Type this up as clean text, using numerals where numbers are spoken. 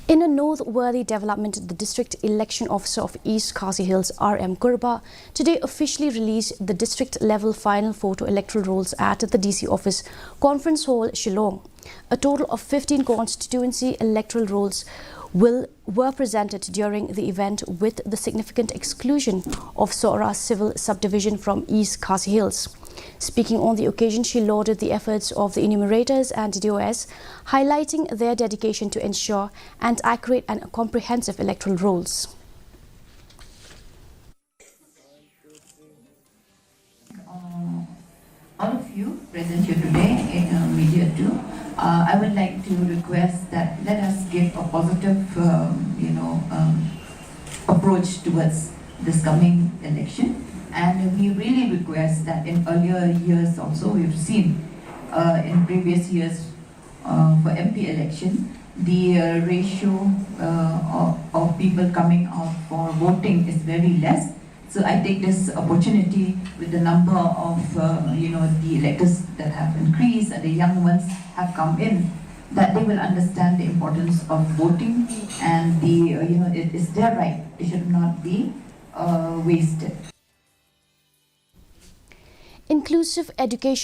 In a noteworthy development, the District Election Officer of East Khasi Hills, R.M. Kurba, today officially released the district-level final photo electoral rolls at the DC office, Conference Hall, Shillong. A total of 15 constituency electoral rolls were presented during the event, with the significant exclusion of Sora Civil Subdivision from East Khasi Hills. Speaking on the occasion, she lauded the efforts of the enumerators and DOS, highlighting their dedication to ensure an accurate and comprehensive electoral rolls. All of you present here today in media too, I would like to request that let us give a positive, approach towards this coming election. And we really request that in earlier years also, we've seen in previous years for MP election, the ratio of people coming out for voting is very less. So I take this opportunity with the number of the electors that have increased and the young ones have come in, that they will understand the importance of voting, and it is their right. It should not be wasted. Inclusive education